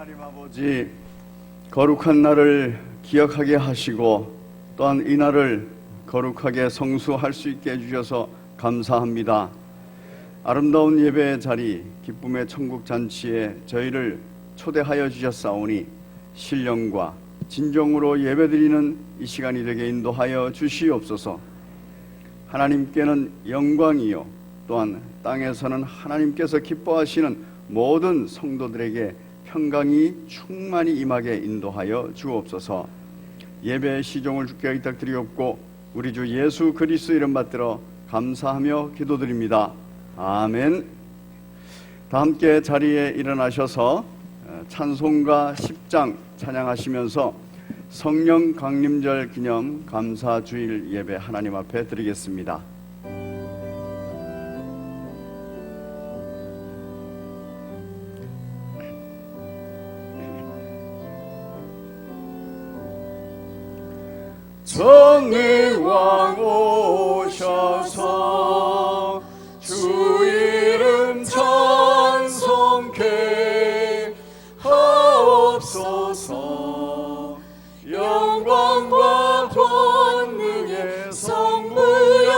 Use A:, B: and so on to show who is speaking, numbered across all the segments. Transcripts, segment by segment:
A: 하나님 아버지, 거룩한 날을 기억하게 하시고 또한 이 날을 거룩하게 성수할 수 있게 해주셔서 감사합니다. 아름다운 예배의 자리, 기쁨의 천국 잔치에 저희를 초대하여 주셨사오니 신령과 진정으로 예배드리는 이 시간이 되게 인도하여 주시옵소서. 하나님께는 영광이요 또한 땅에서는 하나님께서 기뻐하시는 모든 성도들에게 평강이 충만히 임하게 인도하여 주옵소서. 예배의 시종을 주께 의탁드리옵고 우리 주 예수 그리스도 이름 받들어 감사하며 기도드립니다. 아멘. 다 함께 자리에 일어나셔서 찬송가 10장 찬양하시면서 성령 강림절 기념 감사주일 예배 하나님 앞에 드리겠습니다. 전능왕 오셔서 주 이름 찬송케 하옵소서. 영광과 권능의 성부여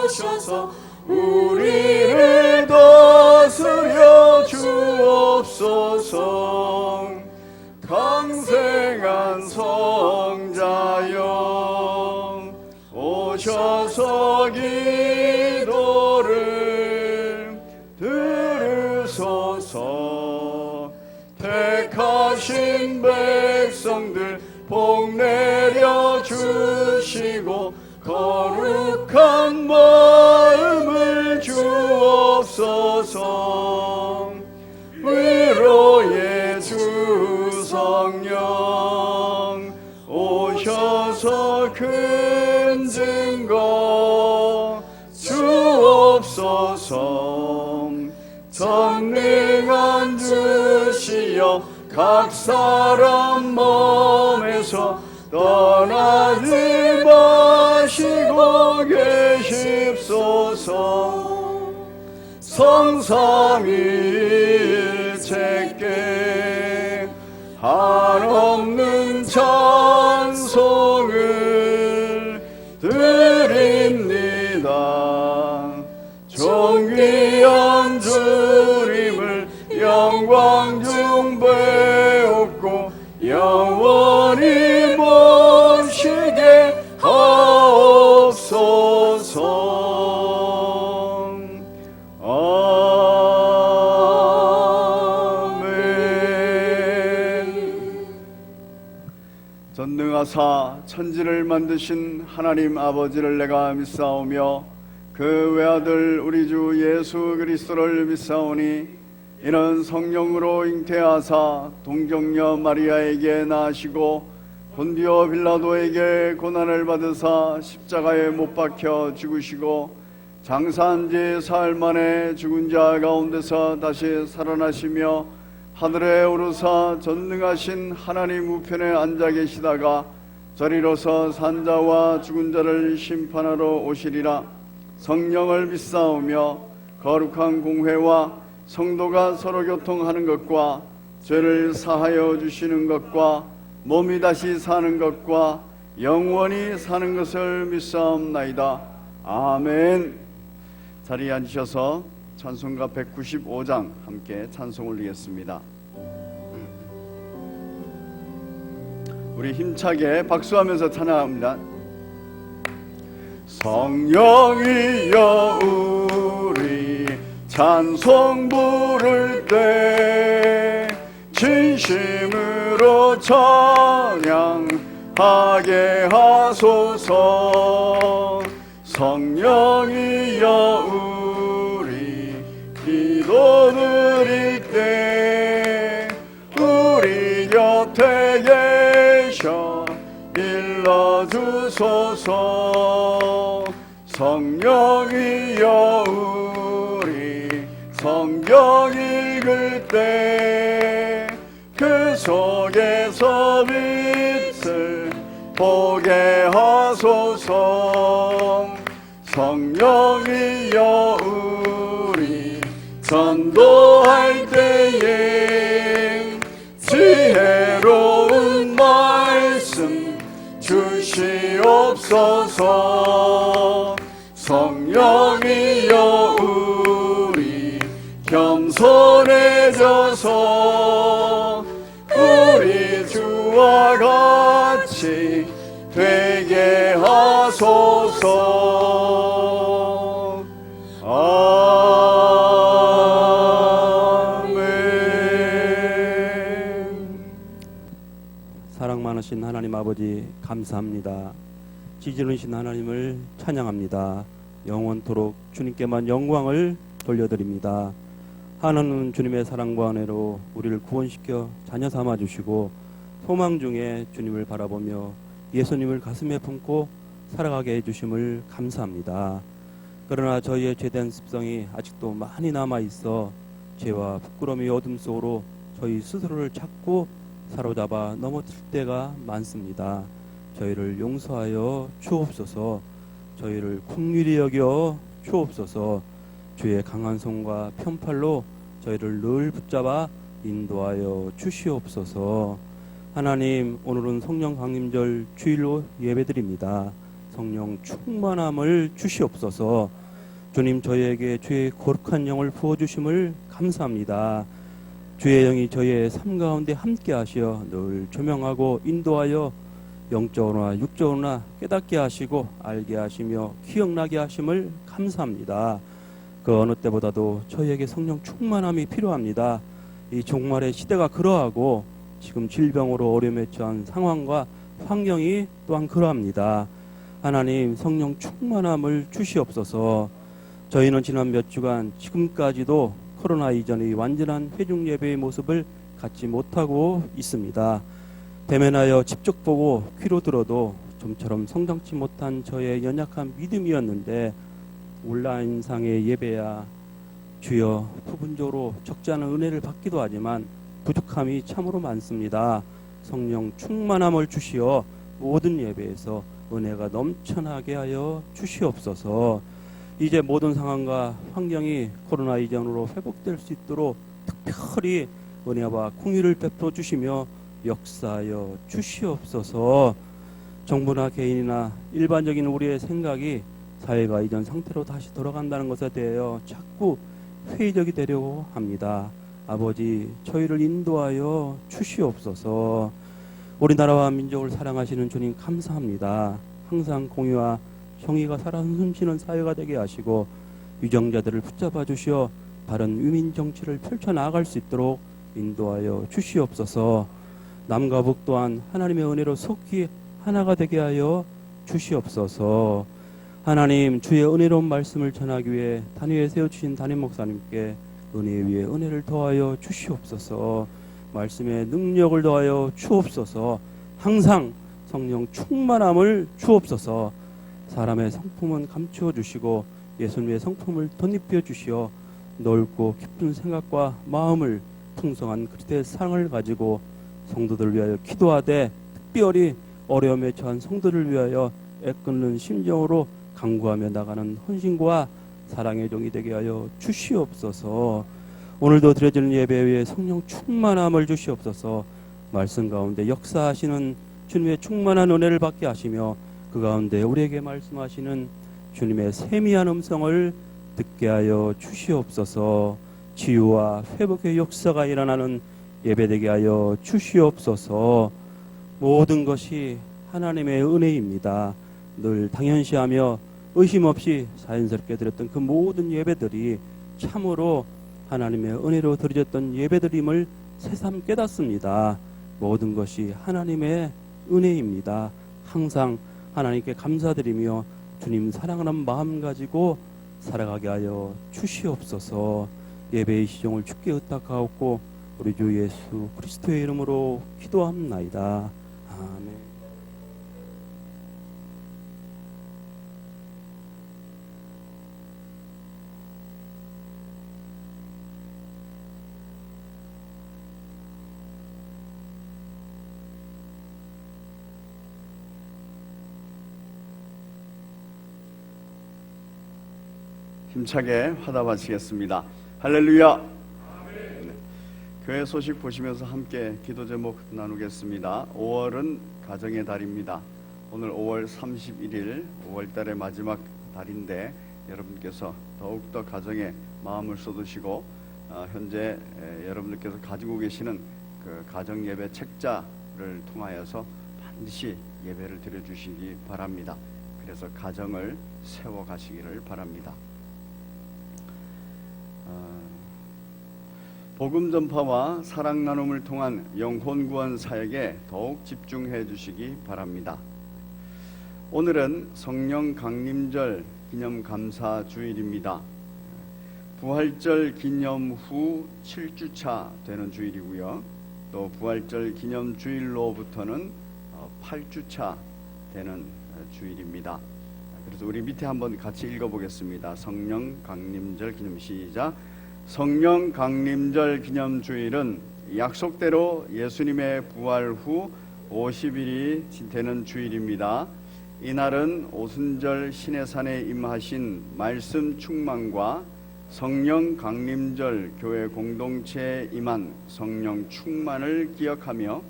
A: 오셔서 우리를 다스려 주옵소서. 강생한 성자여 오셔서 기도를 들으소서. 택하신 백성들 복 내려 주시고 거룩한 마음을 주옵소서. 위로의 주 성령 오셔서 큰 증거 주옵소서. 전능한 주시여 각 사람 몸에서 떠나지 마시고 계십소서. 성삼위일체께 한없는 찬송을 드립니다. 존귀한 주님을 영광 중 배웠고 영원히 모시게 하옵소서. 아멘. 전능하사 천지를 만드신 하나님 아버지를 내가 믿사오며 그 외아들 우리 주 예수 그리스도를 믿사오니 이는 성령으로 잉태하사 동정녀 마리아에게 나시고 본디오 빌라도에게 고난을 받으사 십자가에 못 박혀 죽으시고 장사한 지 사흘 만에 죽은 자 가운데서 다시 살아나시며 하늘에 오르사 전능하신 하나님 우편에 앉아 계시다가 저리로서 산자와 죽은 자를 심판하러 오시리라. 성령을 믿사오며 거룩한 공회와 성도가 서로 교통하는 것과 죄를 사하여 주시는 것과 몸이 다시 사는 것과 영원히 사는 것을 믿사옵나이다. 아멘. 자리에 앉으셔서 찬송가 195장 함께 찬송 올리겠습니다. 우리 힘차게 박수하면서 찬양합니다. 성령이여 우리 찬송 부를 때 진심으로 찬양하게 하소서. 성령이여 우리 기도 드릴 때 우리 곁에 계셔 일러주소서. 성령이여 우리 성경 읽을 때 그 속에서 빛을 보게 하소서. 성령이여 우리 전도할 때에 주옵소서. 성령이여 우리 겸손해져서 우리 주와 같이 되게 하소서. 아멘.
B: 사랑 많으신 하나님 아버지 감사합니다. 지지르신 하나님을 찬양합니다. 영원토록 주님께만 영광을 돌려드립니다. 하나님은 주님의 사랑과 은혜로 우리를 구원시켜 자녀 삼아주시고 소망 중에 주님을 바라보며 예수님을 가슴에 품고 살아가게 해주심을 감사합니다. 그러나 저희의 죄된 습성이 아직도 많이 남아있어 죄와 부끄러움의 어둠 속으로 저희 스스로를 찾고 사로잡아 넘어질 때가 많습니다. 저희를 용서하여 주옵소서. 저희를 긍휼히 여겨 주옵소서. 주의 강한 손과 편팔로 저희를 늘 붙잡아 인도하여 주시옵소서. 하나님, 오늘은 성령 강림절 주일로 예배드립니다. 성령 충만함을 주시옵소서. 주님, 저희에게 주의 거룩한 영을 부어주심을 감사합니다. 주의 영이 저희의 삶 가운데 함께 하시어 늘 조명하고 인도하여 영적으로나 육적으로나 깨닫게 하시고 알게 하시며 기억나게 하심을 감사합니다. 그 어느 때보다도 저희에게 성령 충만함이 필요합니다. 이 종말의 시대가 그러하고 지금 질병으로 어려움에 처한 상황과 환경이 또한 그러합니다. 하나님, 성령 충만함을 주시옵소서. 저희는 지난 몇 주간 지금까지도 코로나 이전의 완전한 회중 예배의 모습을 갖지 못하고 있습니다. 대면하여 직접 보고 귀로 들어도 좀처럼 성장치 못한 저의 연약한 믿음이었는데 온라인상의 예배야 주여 부분적으로 적지 않은 은혜를 받기도 하지만 부족함이 참으로 많습니다. 성령 충만함을 주시어 모든 예배에서 은혜가 넘쳐나게 하여 주시옵소서. 이제 모든 상황과 환경이 코로나 이전으로 회복될 수 있도록 특별히 은혜와 긍휼을 베풀어 주시며 역사하여 주시옵소서. 정부나 개인이나 일반적인 우리의 생각이 사회가 이전 상태로 다시 돌아간다는 것에 대하여 자꾸 회의적이 되려고 합니다. 아버지, 저희를 인도하여 주시옵소서. 우리나라와 민족을 사랑하시는 주님 감사합니다. 항상 공의와 정의가 살아 숨쉬는 사회가 되게 하시고 유정자들을 붙잡아 주시어 바른 위민 정치를 펼쳐나갈 수 있도록 인도하여 주시옵소서. 남과 북 또한 하나님의 은혜로 속히 하나가 되게 하여 주시옵소서. 하나님, 주의 은혜로운 말씀을 전하기 위해 단위에 세워주신 담임 목사님께 은혜 위에 은혜를 더하여 주시옵소서. 말씀에 능력을 더하여 주옵소서. 항상 성령 충만함을 주옵소서. 사람의 성품은 감추어 주시고 예수님의 성품을 덧입혀 주시어 넓고 깊은 생각과 마음을 풍성한 그리스도의 사랑을 가지고 성도들을 위하여 기도하되 특별히 어려움에 처한 성도를 위하여 애끓는 심정으로 간구하며 나가는 헌신과 사랑의 종이 되게 하여 주시옵소서. 오늘도 드려지는 예배 위에 성령 충만함을 주시옵소서. 말씀 가운데 역사하시는 주님의 충만한 은혜를 받게 하시며 그 가운데 우리에게 말씀하시는 주님의 세미한 음성을 듣게 하여 주시옵소서. 치유와 회복의 역사가 일어나는 예배되게 하여 주시옵소서. 모든 것이 하나님의 은혜입니다. 늘 당연시하며 의심 없이 자연스럽게 드렸던 그 모든 예배들이 참으로 하나님의 은혜로 드려졌던 예배들임을 새삼 깨닫습니다. 모든 것이 하나님의 은혜입니다. 항상 하나님께 감사드리며 주님 사랑하는 마음 가지고 살아가게 하여 주시옵소서. 예배의 시종을 주께 의탁하옵고 우리 주 예수 그리스도의 이름으로 기도합나이다. 아멘.
A: 힘차게 화답하시겠습니다. 할렐루야. 네. 교회 소식 보시면서 함께 기도 제목 나누겠습니다. 5월은 가정의 달입니다. 오늘 5월 31일 5월달의 마지막 달인데 여러분께서 더욱더 가정에 마음을 쏟으시고 현재 여러분들께서 가지고 계시는 그 가정 예배 책자를 통하여서 반드시 예배를 드려주시기 바랍니다. 그래서 가정을 세워 가시기를 바랍니다. 복음 전파와 사랑 나눔을 통한 영혼 구원 사역에 더욱 집중해 주시기 바랍니다. 오늘은 성령 강림절 기념 감사 주일입니다. 부활절 기념 후 7주차 되는 주일이고요. 또 부활절 기념 주일로부터는 8주차 되는 주일입니다. 그래서 우리 밑에 한번 같이 읽어보겠습니다. 성령 강림절 기념 시작. 성령 강림절 기념 주일은 약속대로 예수님의 부활 후 50일이 되는 주일입니다. 이날은 오순절 시내산에 임하신 말씀 충만과 성령 강림절 교회 공동체에 임한 성령 충만을 기억하며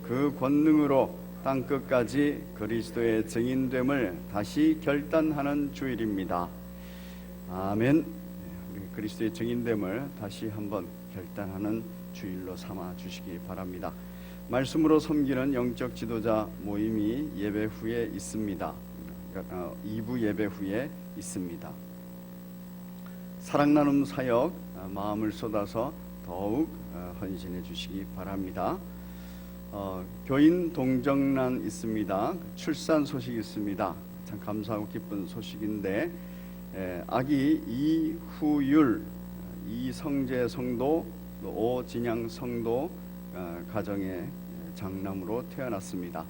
A: 그 권능으로 땅끝까지 그리스도의 증인됨을 다시 결단하는 주일입니다. 아멘. 그리스도의 증인됨을 다시 한번 결단하는 주일로 삼아 주시기 바랍니다. 말씀으로 섬기는 영적 지도자 모임이 예배 후에 있습니다. 2부 예배 후에 있습니다. 사랑 나눔 사역 마음을 쏟아서 더욱 헌신해 주시기 바랍니다. 교인 동정난 있습니다. 출산 소식이 있습니다. 참 감사하고 기쁜 소식인데 아기 이후율 이성재 성도 또 오진양 성도 가정의 장남으로 태어났습니다.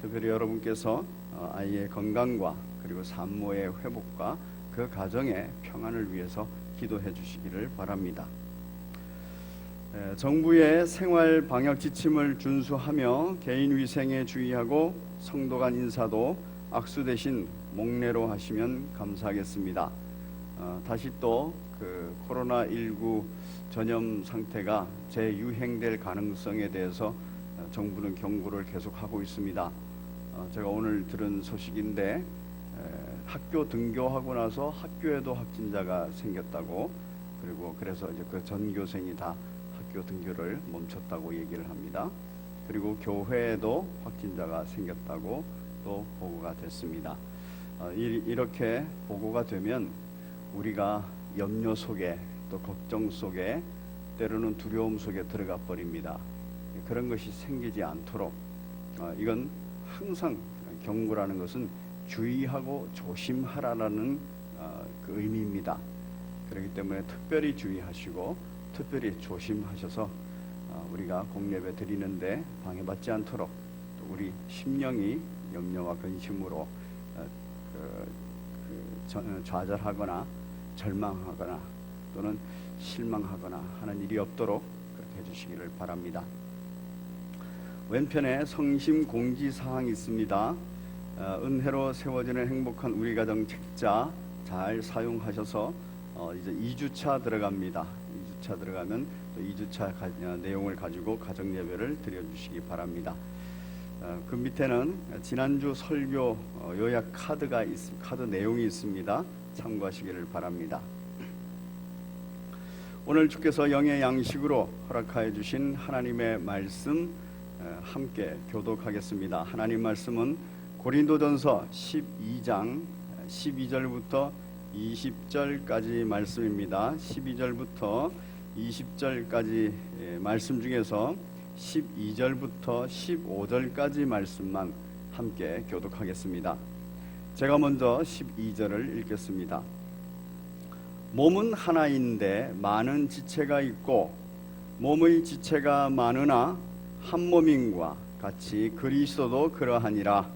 A: 특별히 여러분께서 아이의 건강과 그리고 산모의 회복과 그 가정의 평안을 위해서 기도해 주시기를 바랍니다. 정부의 생활 방역 지침을 준수하며 개인 위생에 주의하고 성도 간 인사도 악수 대신 목례로 하시면 감사하겠습니다. 다시 또 그 코로나19 전염 상태가 재유행될 가능성에 대해서 정부는 경고를 계속하고 있습니다. 제가 오늘 들은 소식인데 학교 등교하고 나서 학교에도 확진자가 생겼다고, 그리고 그래서 이제 그 전교생이 다 학교 등교를 멈췄다고 얘기를 합니다. 그리고 교회에도 확진자가 생겼다고 또 보고가 됐습니다. 이렇게 보고가 되면 우리가 염려 속에 또 걱정 속에 때로는 두려움 속에 들어가 버립니다. 그런 것이 생기지 않도록 이건 항상 경고라는 것은 주의하고 조심하라는 그 의미입니다. 그렇기 때문에 특별히 주의하시고 특별히 조심하셔서 우리가 공예배 드리는데 방해받지 않도록 또 우리 심령이 염려와 근심으로 좌절하거나 절망하거나 또는 실망하거나 하는 일이 없도록 그렇게 해주시기를 바랍니다. 왼편에 성심 공지사항이 있습니다. 은혜로 세워지는 행복한 우리 가정 책자 잘 사용하셔서 이제 2주차 들어갑니다. 2주차 들어가면 또 2주차 내용을 가지고 가정 예배를 드려주시기 바랍니다. 그 밑에는 지난주 설교 요약 카드 내용이 있습니다. 참고하시기를 바랍니다. 오늘 주께서 영의 양식으로 허락하여 주신 하나님의 말씀 함께 교독하겠습니다. 하나님 말씀은 고린도전서 12장 12절부터 20절까지 말씀입니다. 12절부터 20절까지 말씀 중에서 12절부터 15절까지 말씀만 함께 교독하겠습니다. 제가 먼저 12절을 읽겠습니다. 몸은 하나인데 많은 지체가 있고 몸의 지체가 많으나 한 몸인과 같이 그리스도도 그러하니라.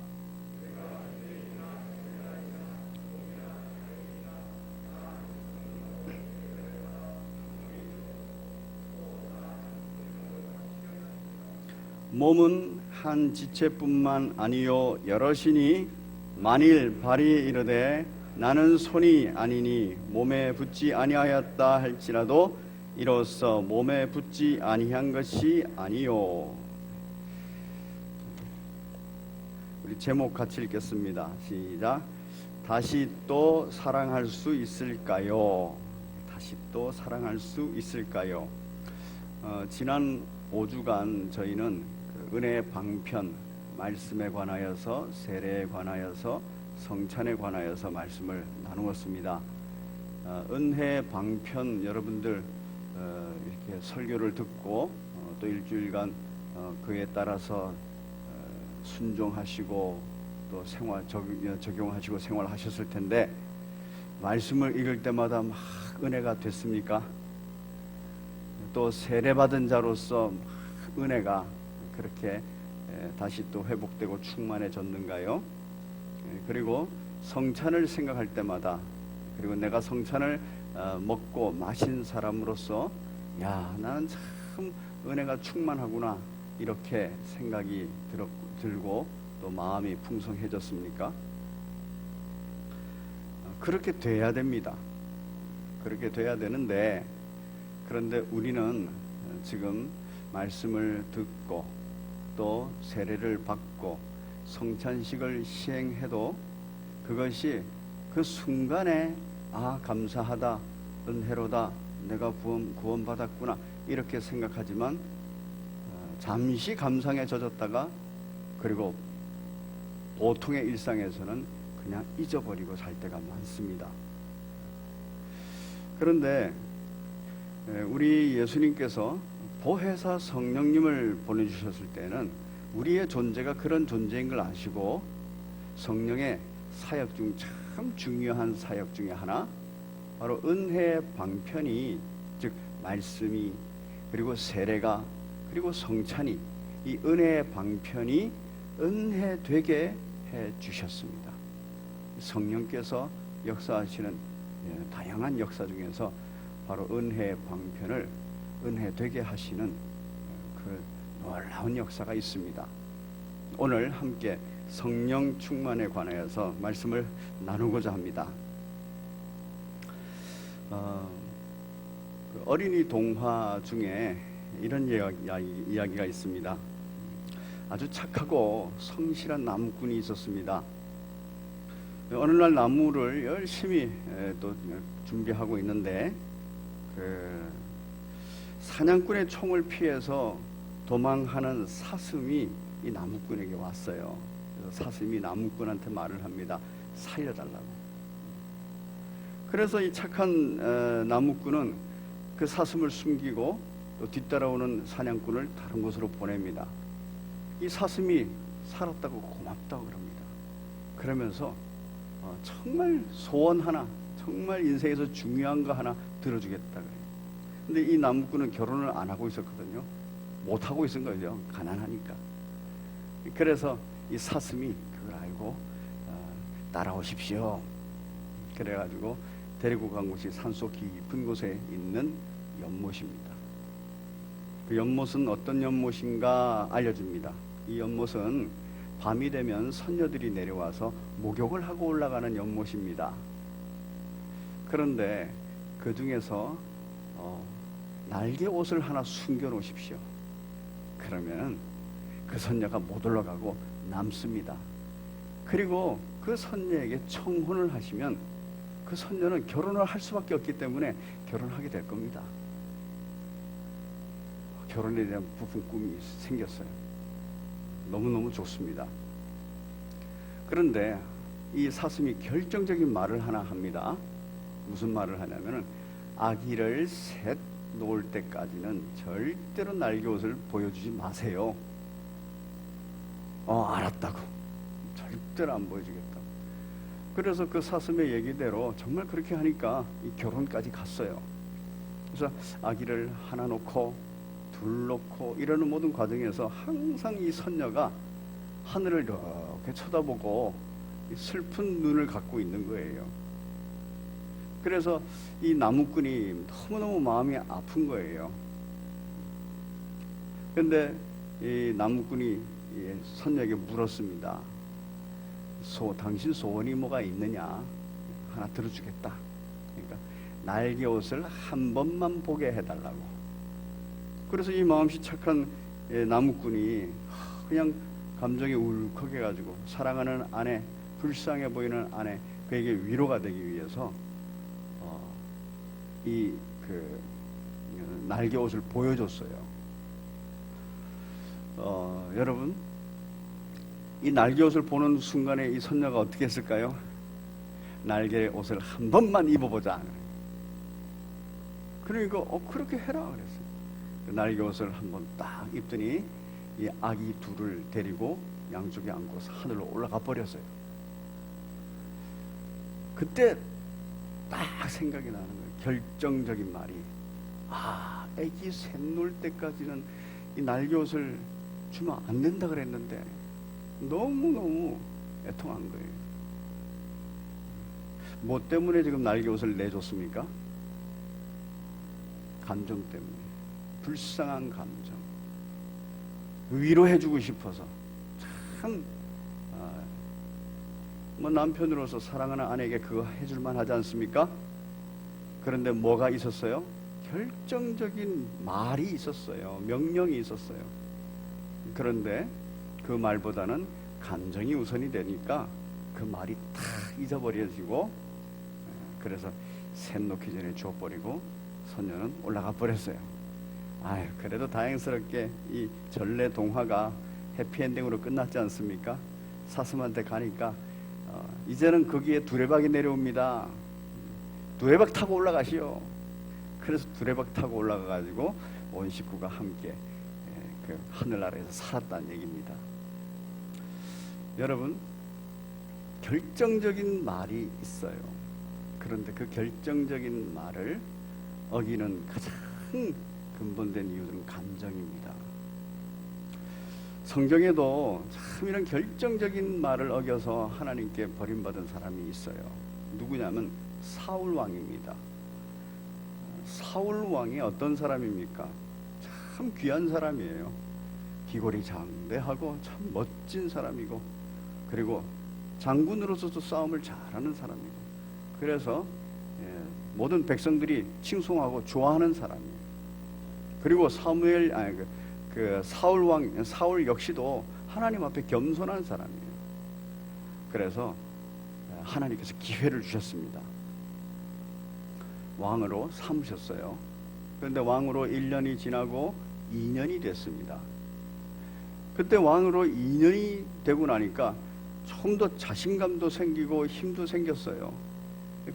A: 몸은 한 지체뿐만 아니요 여럿이니 만일 발이 이르되 나는 손이 아니니 몸에 붙지 아니하였다 할지라도 이로써 몸에 붙지 아니한 것이 아니요. 우리 제목 같이 읽겠습니다. 시작. 다시 또 사랑할 수 있을까요? 다시 또 사랑할 수 있을까요? 지난 5주간 저희는 그 은혜의 방편, 말씀에 관하여서, 세례에 관하여서, 성찬에 관하여서 말씀을 나누었습니다. 은혜 방편 여러분들 이렇게 설교를 듣고 또 일주일간 그에 따라서 순종하시고 또 생활 적용하시고 생활하셨을 텐데, 말씀을 읽을 때마다 막 은혜가 됐습니까? 또 세례받은 자로서 막 은혜가 그렇게 다시 또 회복되고 충만해졌는가요? 그리고 성찬을 생각할 때마다, 그리고 내가 성찬을 먹고 마신 사람으로서 야, 나는 참 은혜가 충만하구나, 이렇게 생각이 들고 또 마음이 풍성해졌습니까? 그렇게 돼야 됩니다. 그렇게 돼야 되는데, 그런데 우리는 지금 말씀을 듣고 또 세례를 받고 성찬식을 시행해도 그것이 그 순간에 감사하다, 은혜로다, 내가 구원받았구나, 이렇게 생각하지만 잠시 감상에 젖었다가 그리고 보통의 일상에서는 그냥 잊어버리고 살 때가 많습니다. 그런데 우리 예수님께서 보혜사 성령님을 보내주셨을 때는 우리의 존재가 그런 존재인 걸 아시고 성령의 사역 중 참 중요한 사역 중에 하나, 바로 은혜의 방편이, 즉 말씀이, 그리고 세례가, 그리고 성찬이, 이 은혜의 방편이 은혜되게 해 주셨습니다. 성령께서 역사하시는 다양한 역사 중에서 바로 은혜의 방편을 은혜되게 하시는 그 놀라운 역사가 있습니다. 오늘 함께 성령 충만에 관하여서 말씀을 나누고자 합니다. 그 어린이 동화 중에 이런 이야기가 있습니다. 아주 착하고 성실한 나무꾼이 있었습니다. 어느 날 나무를 열심히 또 준비하고 있는데, 그 사냥꾼의 총을 피해서 도망하는 사슴이 이 나무꾼에게 왔어요. 그래서 사슴이 나무꾼한테 말을 합니다. 살려달라고. 그래서 이 착한 나무꾼은 그 사슴을 숨기고 또 뒤따라오는 사냥꾼을 다른 곳으로 보냅니다. 이 사슴이 살았다고 고맙다고 그럽니다. 그러면서 정말 소원 하나, 정말 인생에서 중요한 거 하나 들어주겠다 그래요. 근데 이 나무꾼은 결혼을 안 하고 있었거든요. 못 하고 있은 거죠. 가난하니까. 그래서 이 사슴이 그걸 알고 따라오십시오. 그래가지고 데리고 간 곳이 산속 깊은 곳에 있는 연못입니다. 그 연못은 어떤 연못인가 알려줍니다. 이 연못은 밤이 되면 선녀들이 내려와서 목욕을 하고 올라가는 연못입니다. 그런데 그 중에서 날개 옷을 하나 숨겨 놓으십시오. 그러면 그 선녀가 못 올라가고 남습니다. 그리고 그 선녀에게 청혼을 하시면 그 선녀는 결혼을 할 수밖에 없기 때문에 결혼하게 될 겁니다. 결혼에 대한 부푼 꿈이 생겼어요. 너무너무 좋습니다. 그런데 이 사슴이 결정적인 말을 하나 합니다. 무슨 말을 하냐면은, 아기를 셋 놓을 때까지는 절대로 날개옷을 보여주지 마세요. 알았다고. 절대로 안 보여주겠다고. 그래서 그 사슴의 얘기대로 정말 그렇게 하니까 이 결혼까지 갔어요. 그래서 아기를 하나 놓고 둘 놓고 이러는 모든 과정에서 항상 이 선녀가 하늘을 이렇게 쳐다보고 슬픈 눈을 갖고 있는 거예요. 그래서 이 나무꾼이 너무너무 마음이 아픈 거예요. 그런데 이 나무꾼이 이 선녀에게 물었습니다. 당신 소원이 뭐가 있느냐? 하나 들어주겠다. 그러니까 날개 옷을 한 번만 보게 해달라고. 그래서 이 마음씨 착한 나무꾼이 그냥 감정이 울컥해가지고 사랑하는 아내, 불쌍해 보이는 아내, 그에게 위로가 되기 위해서 이 날개 옷을 보여줬어요. 여러분, 이 날개 옷을 보는 순간에 이 선녀가 어떻게 했을까요? 날개 옷을 한 번만 입어보자. 그러니까 그렇게 해라 그랬어요. 그 날개 옷을 한 번 딱 입더니 이 아기 둘을 데리고 양쪽에 안고서 하늘로 올라가 버렸어요. 그때 딱 생각이 나는 거예요. 결정적인 말이, 애기 샘놀 때까지는 이 날개 옷을 주면 안 된다 그랬는데 너무너무 애통한 거예요. 뭐 때문에 지금 날개 옷을 내줬습니까? 감정 때문에. 불쌍한 감정. 위로해주고 싶어서. 참, 뭐 남편으로서 사랑하는 아내에게 그거 해줄만 하지 않습니까? 그런데 뭐가 있었어요? 결정적인 말이 있었어요. 명령이 있었어요. 그런데 그 말보다는 감정이 우선이 되니까 그 말이 다 잊어버려지고, 그래서 샘 놓기 전에 주워버리고 소녀는 올라가 버렸어요. 그래도 다행스럽게 이 전래 동화가 해피엔딩으로 끝났지 않습니까? 사슴한테 가니까 이제는 거기에 두레박이 내려옵니다. 두레박 타고 올라가시오. 그래서 두레박 타고 올라가가지고 온 식구가 함께 그 하늘나라에서 살았다는 얘기입니다. 여러분, 결정적인 말이 있어요. 그런데 그 결정적인 말을 어기는 가장 근본된 이유는 감정입니다. 성경에도 참 이런 결정적인 말을 어겨서 하나님께 버림받은 사람이 있어요. 누구냐면 사울 왕입니다. 사울 왕이 어떤 사람입니까? 참 귀한 사람이에요. 기골이 장대하고 참 멋진 사람이고, 그리고 장군으로서도 싸움을 잘하는 사람이고, 그래서 모든 백성들이 칭송하고 좋아하는 사람이에요. 그리고 사울 역시도 하나님 앞에 겸손한 사람이에요. 그래서 하나님께서 기회를 주셨습니다. 왕으로 삼으셨어요. 그런데 왕으로 1년이 지나고 2년이 됐습니다. 그때 왕으로 2년이 되고 나니까 조금 더 자신감도 생기고 힘도 생겼어요.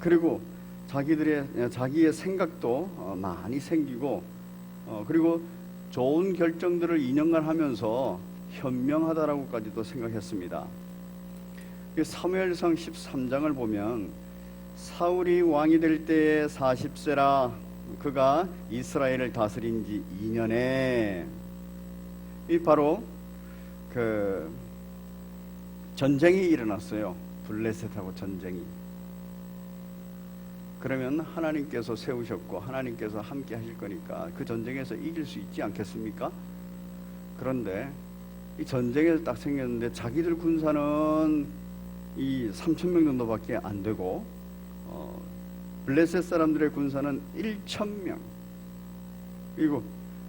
A: 그리고 자기의 생각도 많이 생기고, 그리고 좋은 결정들을 2년간 하면서 현명하다라고까지도 생각했습니다. 사무엘상 13장을 보면 사울이 왕이 될 때에 40세라 그가 이스라엘을 다스린 지 2년에 이 바로 그 전쟁이 일어났어요. 블레셋하고 전쟁이. 그러면 하나님께서 세우셨고 하나님께서 함께 하실 거니까 그 전쟁에서 이길 수 있지 않겠습니까? 그런데 이 전쟁에서 딱 생겼는데 자기들 군사는 이 3,000명 정도밖에 안 되고 블레셋 사람들의 군사는 1,000명, 그리고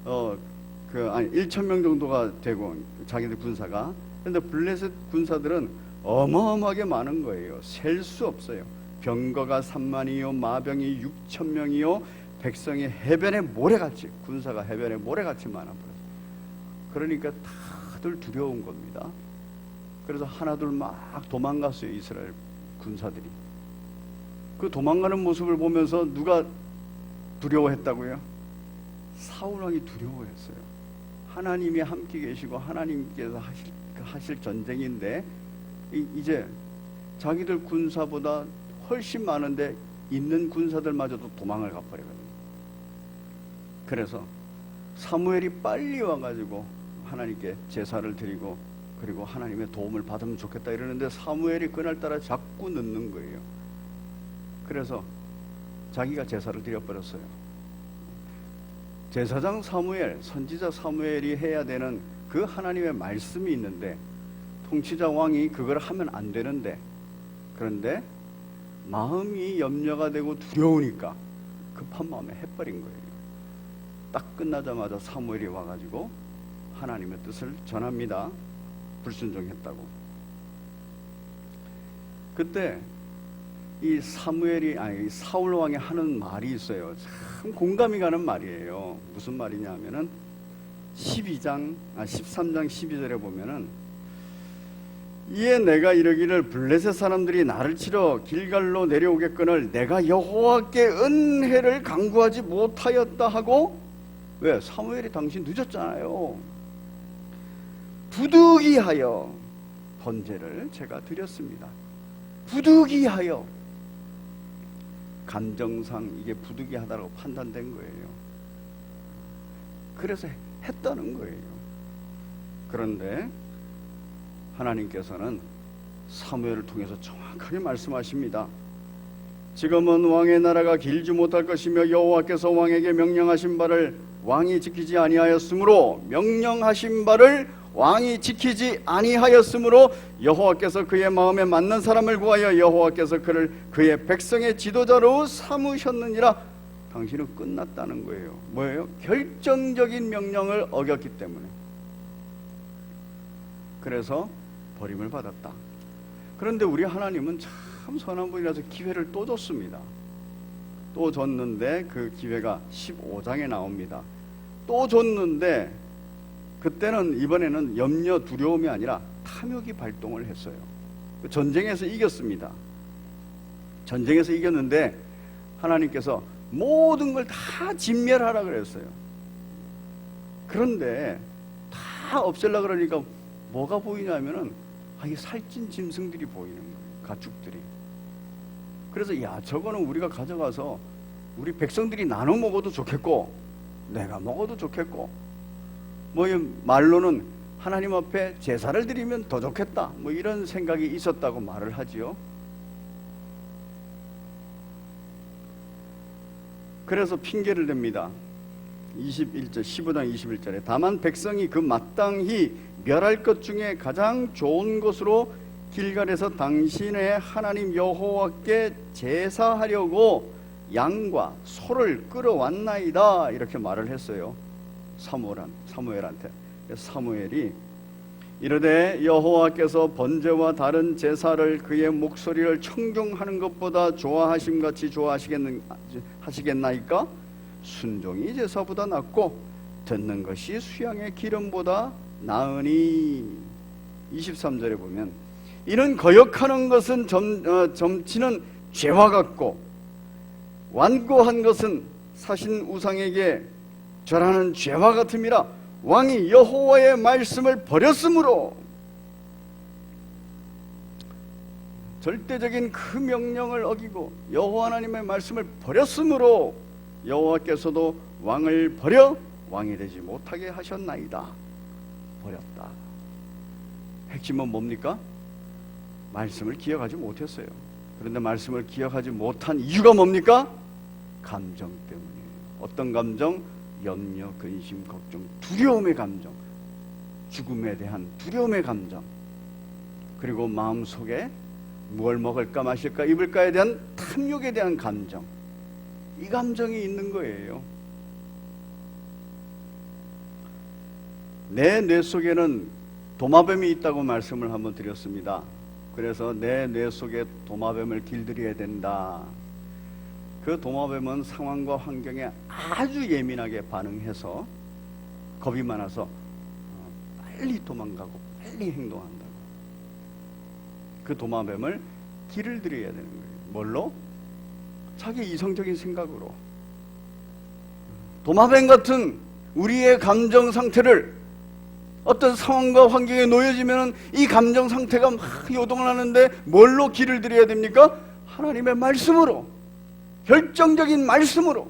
A: 1,000명 정도가 되고 자기들 군사가. 그런데 블레셋 군사들은 어마어마하게 많은 거예요. 셀 수 없어요. 병거가 3만이요, 마병이 6,000명이요, 백성이 해변에 모래같이, 군사가 해변에 모래같이 많아버렸어요. 그러니까 다들 두려운 겁니다. 그래서 하나둘 막 도망갔어요. 이스라엘 군사들이. 그 도망가는 모습을 보면서 누가 두려워했다고요? 사울 왕이 두려워했어요. 하나님이 함께 계시고 하나님께서 하실 전쟁인데 이제 자기들 군사보다 훨씬 많은데 있는 군사들마저도 도망을 가버리거든요. 그래서 사무엘이 빨리 와가지고 하나님께 제사를 드리고 그리고 하나님의 도움을 받으면 좋겠다 이러는데 사무엘이 그날따라 자꾸 늦는 거예요. 그래서 자기가 제사를 드려버렸어요. 제사장 사무엘, 선지자 사무엘이 해야 되는 그 하나님의 말씀이 있는데 통치자 왕이 그걸 하면 안 되는데, 그런데 마음이 염려가 되고 두려우니까 급한 마음에 해버린 거예요. 딱 끝나자마자 사무엘이 와가지고 하나님의 뜻을 전합니다. 불순종했다고. 그때 이 사울 왕이 하는 말이 있어요. 참 공감이 가는 말이에요. 무슨 말이냐면은 13장 12절에 보면은 이에 내가 이르기를 블레셋 사람들이 나를 치러 길갈로 내려오겠거늘 내가 여호와께 은혜를 간구하지 못하였다 하고, 왜? 사무엘이 당신 늦었잖아요. 부득이하여 번제를 제가 드렸습니다. 부득이하여. 감정상 이게 부득이하다고 판단된 거예요. 그래서 했다는 거예요. 그런데 하나님께서는 사무엘을 통해서 정확하게 말씀하십니다. 지금은 왕의 나라가 길지 못할 것이며 여호와께서 왕에게 명령하신 바를 왕이 지키지 아니하였으므로 여호와께서 그의 마음에 맞는 사람을 구하여 여호와께서 그를 그의 백성의 지도자로 삼으셨느니라. 당신은 끝났다는 거예요. 뭐예요? 결정적인 명령을 어겼기 때문에. 그래서 버림을 받았다. 그런데 우리 하나님은 참 선한 분이라서 기회를 또 줬습니다. 또 줬는데 그 기회가 15장에 나옵니다. 또 줬는데 그때는 이번에는 염려 두려움이 아니라 탐욕이 발동을 했어요. 전쟁에서 이겼습니다. 전쟁에서 이겼는데 하나님께서 모든 걸 다 진멸하라 그랬어요. 그런데 다 없애려 그러니까 뭐가 보이냐면은 이 살찐 짐승들이 보이는 거예요. 가축들이. 그래서 저거는 우리가 가져가서 우리 백성들이 나눠 먹어도 좋겠고 내가 먹어도 좋겠고, 말로는 하나님 앞에 제사를 드리면 더 좋겠다, 이런 생각이 있었다고 말을 하지요. 그래서 핑계를 댑니다. 15장 21절에 다만 백성이 그 마땅히 멸할 것 중에 가장 좋은 것으로 길갈에서 당신의 하나님 여호와께 제사하려고 양과 소를 끌어왔나이다, 이렇게 말을 했어요. 사무엘한테. 사무엘이 이르되 여호와께서 번제와 다른 제사를 그의 목소리를 청종하는 것보다 좋아하심같이 하시겠나이까? 순종이 제사보다 낫고 듣는 것이 수양의 기름보다 나으니. 23절에 보면 이는 거역하는 것은 점치는 죄와 같고 완고한 것은 사신 우상에게 절하는 죄와 같음이라. 왕이 여호와의 말씀을 버렸으므로, 절대적인 그 명령을 어기고 여호와 하나님의 말씀을 버렸으므로 여호와께서도 왕을 버려 왕이 되지 못하게 하셨나이다. 버렸다. 핵심은 뭡니까? 말씀을 기억하지 못했어요. 그런데 말씀을 기억하지 못한 이유가 뭡니까? 감정 때문이에요. 어떤 감정? 염려, 근심, 걱정, 두려움의 감정, 죽음에 대한 두려움의 감정, 그리고 마음속에 무엇을 먹을까 마실까 입을까에 대한 탐욕에 대한 감정, 이 감정이 있는 거예요. 내 뇌 속에는 도마뱀이 있다고 말씀을 한번 드렸습니다. 그래서 내 뇌 속에 도마뱀을 길들여야 된다. 그 도마뱀은 상황과 환경에 아주 예민하게 반응해서 겁이 많아서 빨리 도망가고 빨리 행동한다고. 그 도마뱀을 길을 들여야 되는 거예요. 뭘로? 자기 이성적인 생각으로. 도마뱀 같은 우리의 감정 상태를 어떤 상황과 환경에 놓여지면 이 감정 상태가 막 요동을 하는데 뭘로 길을 들여야 됩니까? 하나님의 말씀으로, 결정적인 말씀으로.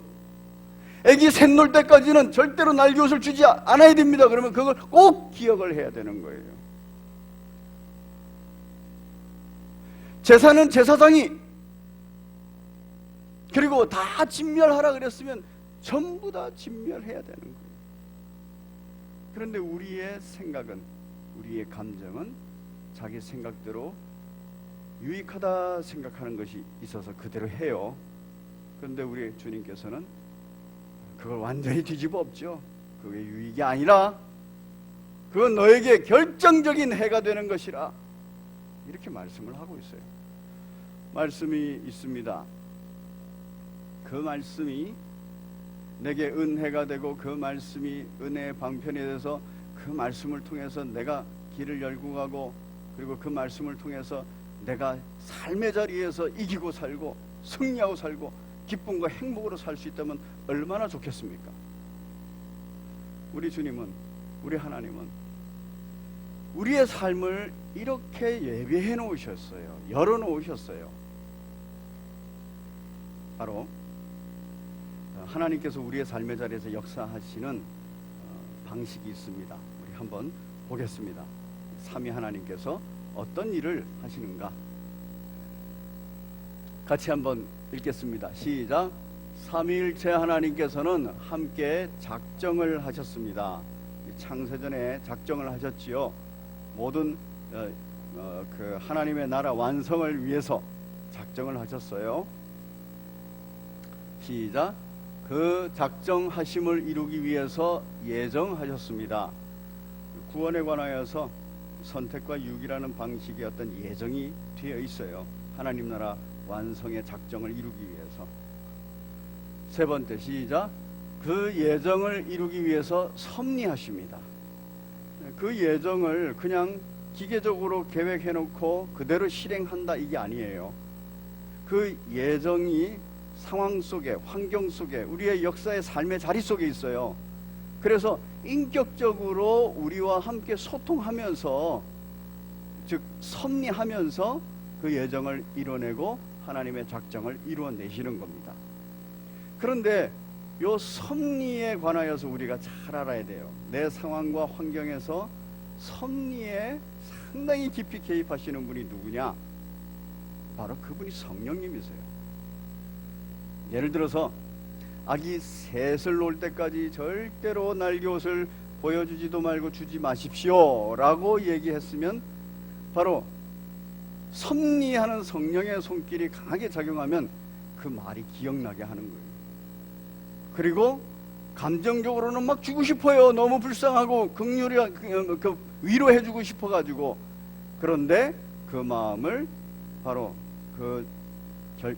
A: 애기 샘놀 때까지는 절대로 날개옷을 주지 않아야 됩니다. 그러면 그걸 꼭 기억을 해야 되는 거예요. 제사는 제사장이, 그리고 다 진멸하라 그랬으면 전부 다 진멸해야 되는 거예요. 그런데 우리의 생각은, 우리의 감정은 자기 생각대로 유익하다 생각하는 것이 있어서 그대로 해요. 그런데 우리 주님께서는 그걸 완전히 뒤집어 엎죠. 그게 유익이 아니라 그건 너에게 결정적인 해가 되는 것이라. 이렇게 말씀을 하고 있어요. 말씀이 있습니다. 그 말씀이 내게 은혜가 되고 그 말씀이 은혜의 방편이 돼서 그 말씀을 통해서 내가 길을 열고 가고, 그리고 그 말씀을 통해서 내가 삶의 자리에서 이기고 살고 승리하고 살고 기쁨과 행복으로 살 수 있다면 얼마나 좋겠습니까? 우리 주님은, 우리 하나님은 우리의 삶을 이렇게 예비해 놓으셨어요. 열어 놓으셨어요. 바로 하나님께서 우리의 삶의 자리에서 역사하시는 방식이 있습니다. 우리 한번 보겠습니다. 삼위 하나님께서 어떤 일을 하시는가 같이 한번 읽겠습니다. 시작. 삼위일체 하나님께서는 함께 작정을 하셨습니다. 창세전에 작정을 하셨지요. 모든 그 하나님의 나라 완성을 위해서 작정을 하셨어요. 시작. 그 작정하심을 이루기 위해서 예정하셨습니다. 구원에 관하여서 선택과 유기라는 방식의 어떤 예정이 되어 있어요. 하나님 나라 완성의 작정을 이루기 위해서. 세 번째, 시작. 그 예정을 이루기 위해서 섭리하십니다. 그 예정을 그냥 기계적으로 계획해놓고 그대로 실행한다, 이게 아니에요. 그 예정이 상황 속에, 환경 속에, 우리의 역사의 삶의 자리 속에 있어요. 그래서 인격적으로 우리와 함께 소통하면서, 즉 섭리하면서 그 예정을 이뤄내고 하나님의 작정을 이루어내시는 겁니다. 그런데 요 섭리에 관하여서 우리가 잘 알아야 돼요. 내 상황과 환경에서 섭리에 상당히 깊이 개입하시는 분이 누구냐? 바로 그분이 성령님이세요. 예를 들어서 아기 셋을 놓을 때까지 절대로 날개옷을 보여주지도 말고 주지 마십시오 라고 얘기했으면 바로 섭리하는 성령의 손길이 강하게 작용하면 그 말이 기억나게 하는 거예요. 그리고 감정적으로는 막 주고 싶어요. 너무 불쌍하고 긍휼히 위로해주고 싶어가지고. 그런데 그 마음을 바로 그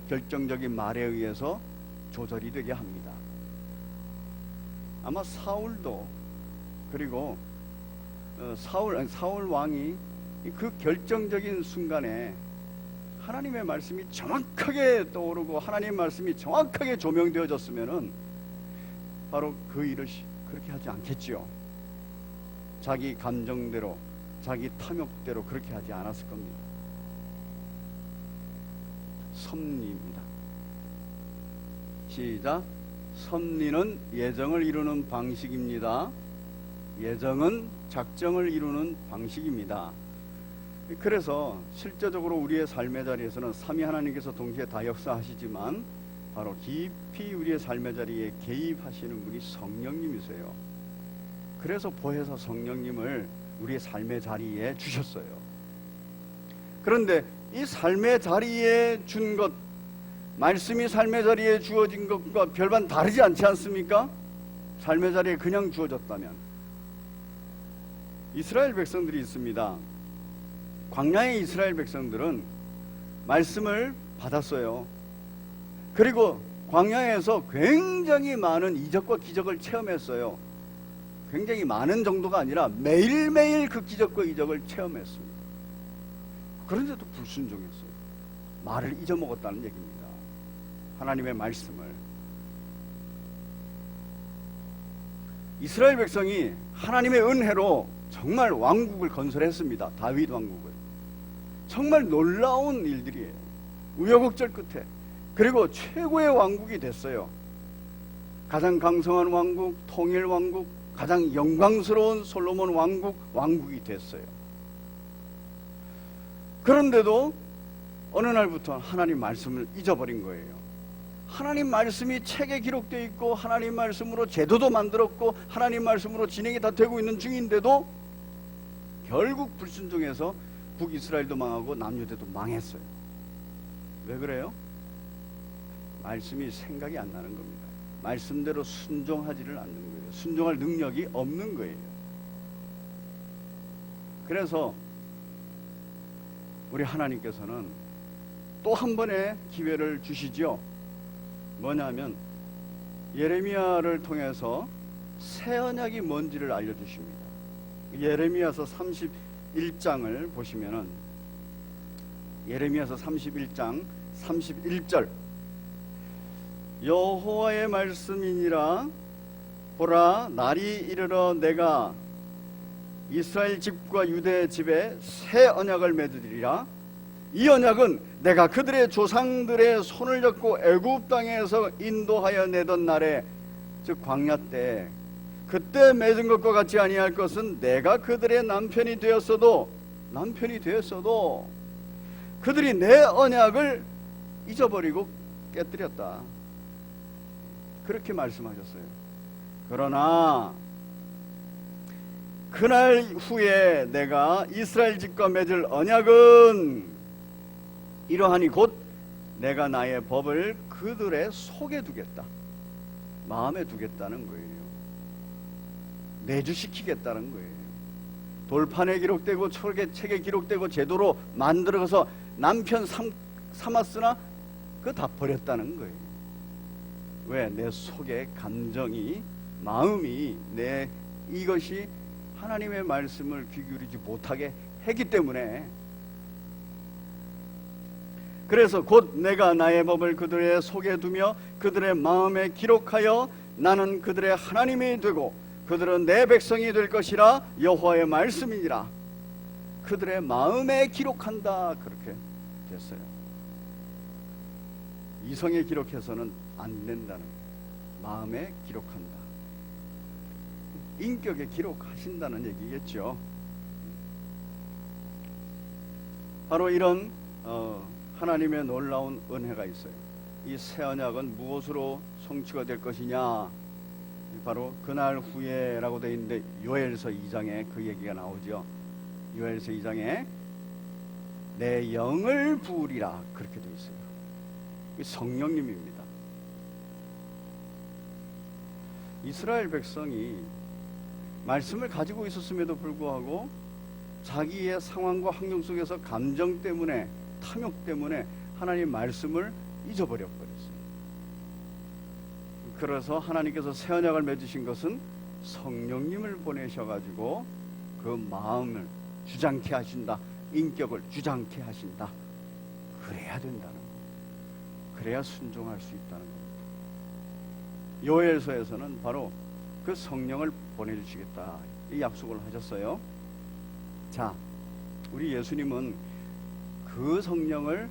A: 결정적인 말에 의해서 조절이 되게 합니다. 아마 사울도, 그리고 사울 왕이 그 결정적인 순간에 하나님의 말씀이 정확하게 떠오르고 하나님의 말씀이 정확하게 조명되어졌으면은 바로 그 일을 그렇게 하지 않겠지요. 자기 감정대로, 자기 탐욕대로 그렇게 하지 않았을 겁니다. 섭리입니다. 시작. 섭리는 예정을 이루는 방식입니다. 예정은 작정을 이루는 방식입니다. 그래서 실제적으로 우리의 삶의 자리에서는 삼위 하나님께서 동시에 다 역사하시지만 바로 깊이 우리의 삶의 자리에 개입하시는 분이 성령님이세요. 그래서 보혜사 성령님을 우리의 삶의 자리에 주셨어요. 그런데 이 삶의 자리에 준 것, 말씀이 삶의 자리에 주어진 것과 별반 다르지 않지 않습니까? 삶의 자리에 그냥 주어졌다면. 이스라엘 백성들이 있습니다. 광야의 이스라엘 백성들은 말씀을 받았어요. 그리고 광야에서 굉장히 많은 이적과 기적을 체험했어요. 굉장히 많은 정도가 아니라 매일매일 그 기적과 이적을 체험했습니다. 그런데도 불순종했어요. 말을 잊어먹었다는 얘기입니다. 하나님의 말씀을. 이스라엘 백성이 하나님의 은혜로 정말 왕국을 건설했습니다. 다윗 왕국을. 정말 놀라운 일들이에요. 우여곡절 끝에. 그리고 최고의 왕국이 됐어요. 가장 강성한 왕국, 통일 왕국, 가장 영광스러운 솔로몬 왕국이 됐어요. 그런데도 어느 날부터 하나님 말씀을 잊어버린 거예요. 하나님 말씀이 책에 기록되어 있고 하나님 말씀으로 제도도 만들었고 하나님 말씀으로 진행이 다 되고 있는 중인데도 결국 불순종해서 북이스라엘도 망하고 남유대도 망했어요. 왜 그래요? 말씀이 생각이 안 나는 겁니다. 말씀대로 순종하지를 않는 거예요. 순종할 능력이 없는 거예요. 그래서 우리 하나님께서는 또 한 번의 기회를 주시죠. 뭐냐면 예레미야를 통해서 새 언약이 뭔지를 알려주십니다. 예레미야서 31장을 보시면은 예레미야서 31장 31절 여호와의 말씀이니라 보라 날이 이르러 내가 이스라엘 집과 유대 집에 새 언약을 맺으리라. 이 언약은 내가 그들의 조상들의 손을 잡고 애굽 땅에서 인도하여 내던 날에 즉 광야 때 그때 맺은 것과 같이 아니할 것은 내가 그들의 남편이 되었어도 그들이 내 언약을 잊어버리고 깨뜨렸다. 그렇게 말씀하셨어요. 그러나 그날 후에 내가 이스라엘 집과 맺을 언약은 이러하니 곧 내가 나의 법을 그들의 속에 두겠다. 마음에 두겠다는 거예요. 내주시키겠다는 거예요. 돌판에 기록되고 책에 기록되고 제도로 만들어서 남편 삼았으나 그거 다 버렸다는 거예요. 왜? 내 속에 감정이 마음이 내 이것이 하나님의 말씀을 귀 기울이지 못하게 했기 때문에 그래서 곧 내가 나의 법을 그들의 속에 두며 그들의 마음에 기록하여 나는 그들의 하나님이 되고 그들은 내 백성이 될 것이라 여호와의 말씀이니라. 그들의 마음에 기록한다. 그렇게 됐어요. 이성에 기록해서는 안 된다는 거예요. 마음에 기록한다. 인격에 기록하신다는 얘기겠죠. 바로 이런 하나님의 놀라운 은혜가 있어요. 이 새 언약은 무엇으로 성취가 될 것이냐? 바로 그날 후에라고 되어 있는데 요엘서 2장에 그 얘기가 나오죠. 요엘서 2장에 내 영을 부으리라 그렇게 되어 있어요. 성령님입니다. 이스라엘 백성이 말씀을 가지고 있었음에도 불구하고 자기의 상황과 환경 속에서 감정 때문에 탐욕 때문에 하나님 말씀을 잊어버려 버렸어요. 그래서 하나님께서 새 언약을 맺으신 것은 성령님을 보내셔가지고 그 마음을 주장케 하신다. 인격을 주장케 하신다. 그래야 된다는 거예요. 그래야 순종할 수 있다는 겁니다. 요엘서에서는 바로 그 성령을 보내주시겠다 이 약속을 하셨어요. 자, 우리 예수님은 그 성령을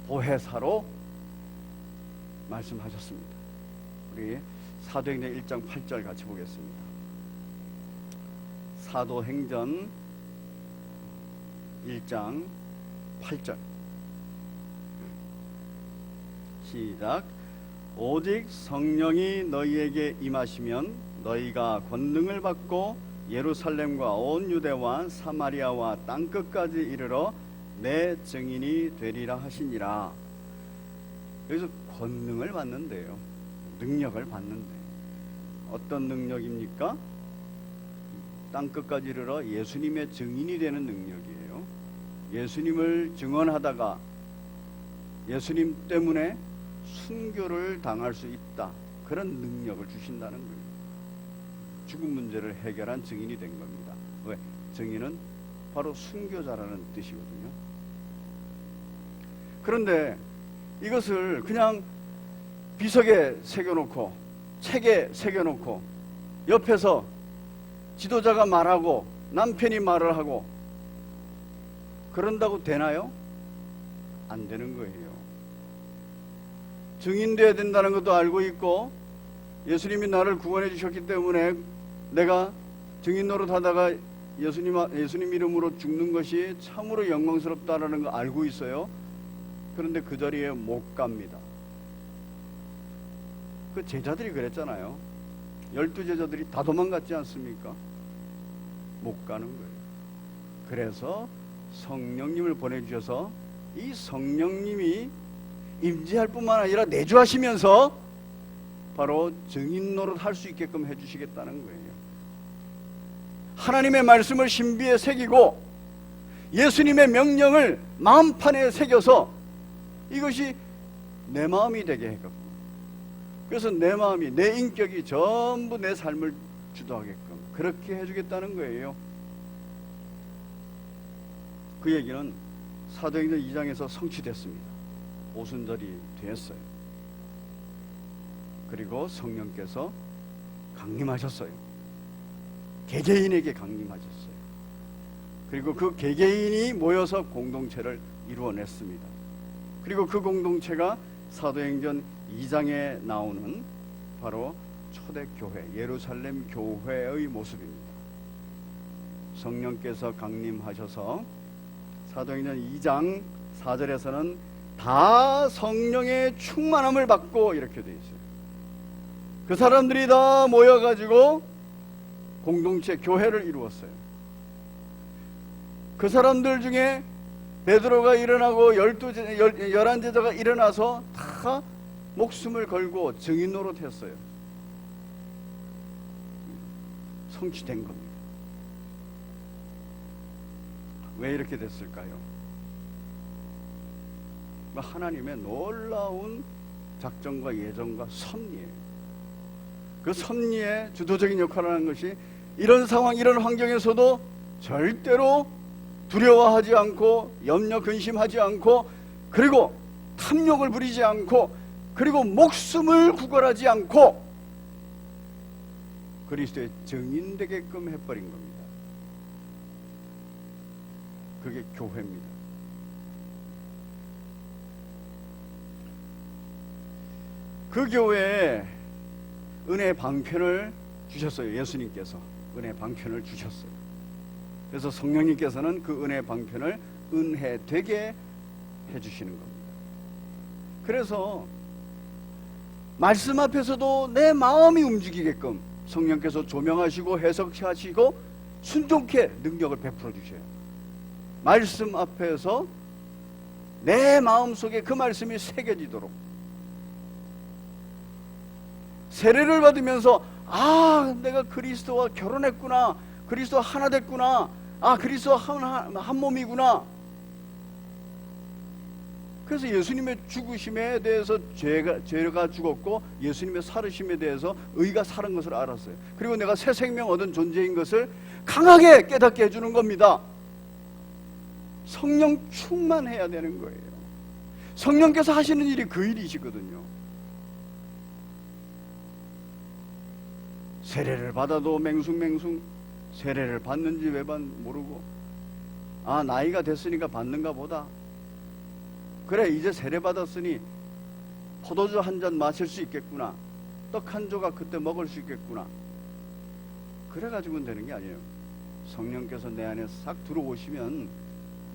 A: 보혜사로 말씀하셨습니다. 우리 사도행전 1장 8절 같이 보겠습니다. 사도행전 1장 8절 시작. 오직 성령이 너희에게 임하시면 너희가 권능을 받고 예루살렘과 온 유대와 사마리아와 땅끝까지 이르러 내 증인이 되리라 하시니라. 여기서 권능을 받는데요. 능력을 받는데 어떤 능력입니까? 땅끝까지 이르러 예수님의 증인이 되는 능력이에요. 예수님을 증언하다가 예수님 때문에 순교를 당할 수 있다. 그런 능력을 주신다는 거예요. 죽음 문제를 해결한 증인이 된 겁니다. 왜? 증인은 바로 순교자라는 뜻이거든요. 그런데 이것을 그냥 비석에 새겨놓고 책에 새겨놓고 옆에서 지도자가 말하고 남편이 말을 하고 그런다고 되나요? 안 되는 거예요. 증인되어야 된다는 것도 알고 있고 예수님이 나를 구원해 주셨기 때문에 내가 증인 노릇하다가 예수님 이름으로 죽는 것이 참으로 영광스럽다라는 거 알고 있어요. 그런데 그 자리에 못 갑니다. 그 제자들이 그랬잖아요. 12제자들이 다 도망갔지 않습니까? 못 가는 거예요. 그래서 성령님을 보내주셔서 이 성령님이 임재할 뿐만 아니라 내주하시면서 바로 증인 노릇 할 수 있게끔 해주시겠다는 거예요. 하나님의 말씀을 신비에 새기고 예수님의 명령을 마음판에 새겨서 이것이 내 마음이 되게 했거든요. 그래서 내 마음이, 내 인격이 전부 내 삶을 주도하게끔 그렇게 해주겠다는 거예요. 그 얘기는 사도행전 2장에서 성취됐습니다. 오순절이 되었어요. 그리고 성령께서 강림하셨어요. 개개인에게 강림하셨어요. 그리고 그 개개인이 모여서 공동체를 이루어냈습니다. 그리고 그 공동체가 사도행전 2장에 나오는 바로 초대교회, 예루살렘 교회의 모습입니다. 성령께서 강림하셔서 사도행전 2장 4절에서는 다 성령의 충만함을 받고 이렇게 되어 있어요. 그 사람들이 다 모여가지고 공동체 교회를 이루었어요. 그 사람들 중에 베드로가 일어나고 11제자가 일어나서 다 목숨을 걸고 증인 노릇했어요. 성취된 겁니다. 왜 이렇게 됐을까요? 하나님의 놀라운 작정과 예정과 섭리예요. 그 섭리의 주도적인 역할을 하는 것이 이런 상황, 이런 환경에서도 절대로 두려워하지 않고 염려 근심하지 않고 그리고 탐욕을 부리지 않고 그리고 목숨을 구걸하지 않고 그리스도의 증인 되게끔 해버린 겁니다. 그게 교회입니다. 그 교회에 은혜 방편을 주셨어요. 예수님께서 은혜 방편을 주셨어요. 그래서 성령님께서는 그 은혜 방편을 은혜 되게 해주시는 겁니다. 그래서 말씀 앞에서도 내 마음이 움직이게끔 성령께서 조명하시고 해석하시고 순종케 능력을 베풀어 주셔요. 말씀 앞에서 내 마음속에 그 말씀이 새겨지도록 세례를 받으면서 아, 내가 그리스도와 결혼했구나, 그리스도와 하나 됐구나, 아, 그리스도와 한 몸이구나. 그래서 예수님의 죽으심에 대해서 죄가 죽었고 예수님의 살으심에 대해서 의가 살은 것을 알았어요. 그리고 내가 새 생명 얻은 존재인 것을 강하게 깨닫게 해주는 겁니다. 성령 충만해야 되는 거예요. 성령께서 하시는 일이 그 일이시거든요. 세례를 받아도 맹숭맹숭 세례를 받는지 왜 모르고 아, 나이가 됐으니까 받는가 보다. 그래, 이제 세례 받았으니 포도주 한 잔 마실 수 있겠구나, 떡 한 조각 그때 먹을 수 있겠구나, 그래가지고는 되는 게 아니에요. 성령께서 내 안에 싹 들어오시면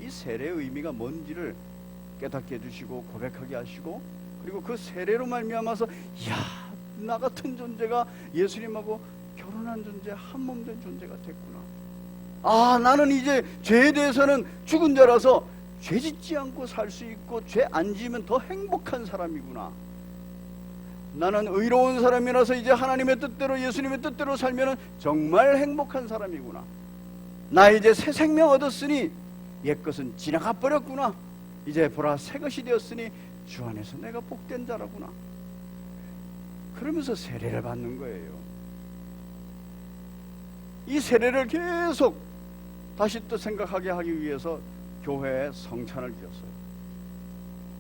A: 이 세례의 의미가 뭔지를 깨닫게 해주시고 고백하게 하시고 그리고 그 세례로 말미암아서 이야, 나 같은 존재가 예수님하고 결혼한 존재, 한 몸 된 존재가 됐구나. 아, 나는 이제 죄에 대해서는 죽은 자라서 죄 짓지 않고 살 수 있고 죄 안 지으면 더 행복한 사람이구나. 나는 의로운 사람이라서 이제 하나님의 뜻대로 예수님의 뜻대로 살면 정말 행복한 사람이구나. 나 이제 새 생명 얻었으니 옛것은 지나가 버렸구나. 이제 보라, 새 것이 되었으니 주 안에서 내가 복된 자라구나. 그러면서 세례를 받는 거예요. 이 세례를 계속 다시 또 생각하게 하기 위해서 교회에 성찬을 지었어요.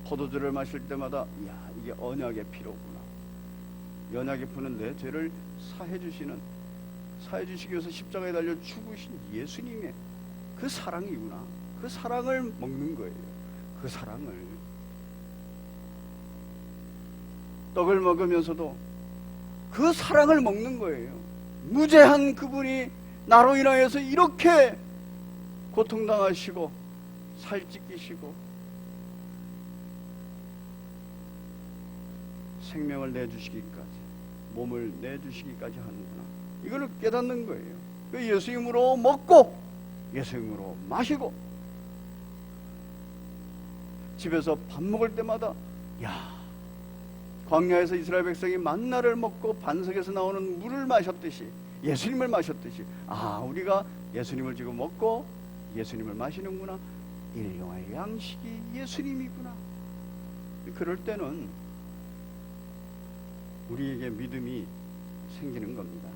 A: 포도주를 마실 때마다 이야, 이게 언약의 피로구나. 언약의 피는 내 죄를 사해 주시기 위해서 십자가에 달려 죽으신 예수님의 그 사랑이구나. 그 사랑을 먹는 거예요. 그 사랑을. 떡을 먹으면서도 그 사랑을 먹는 거예요. 무죄한 그분이 나로 인하여서 이렇게 고통당하시고 살찌끼시고 생명을 내주시기까지, 몸을 내주시기까지 하는구나. 이걸 깨닫는 거예요. 그 예수님으로 먹고 예수님으로 마시고 집에서 밥 먹을 때마다 야, 광야에서 이스라엘 백성이 만나를 먹고 반석에서 나오는 물을 마셨듯이 예수님을 마셨듯이 아, 우리가 예수님을 지금 먹고 예수님을 마시는구나. 일용할 양식이 예수님이구나. 그럴 때는 우리에게 믿음이 생기는 겁니다.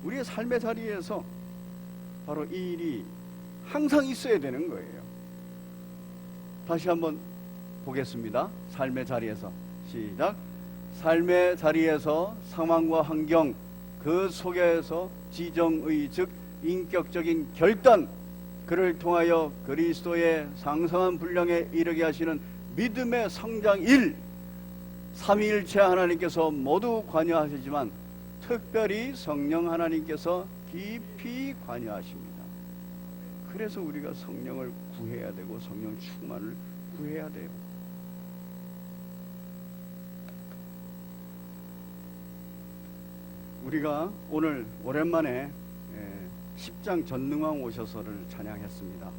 A: 우리의 삶의 자리에서 바로 이 일이 항상 있어야 되는 거예요. 다시 한번 보겠습니다. 삶의 자리에서 시작. 삶의 자리에서 상황과 환경 그 속에서 지정의 즉 인격적인 결단 그를 통하여 그리스도의 상성한 분량에 이르게 하시는 믿음의 성장 1 삼위일체 하나님께서 모두 관여하시지만 특별히 성령 하나님께서 깊이 관여하십니다. 그래서 우리가 성령을 구해야 되고 성령 충만을 구해야 돼요. 우리가 오늘 오랜만에 10장 전능왕 오셔서를 찬양했습니다.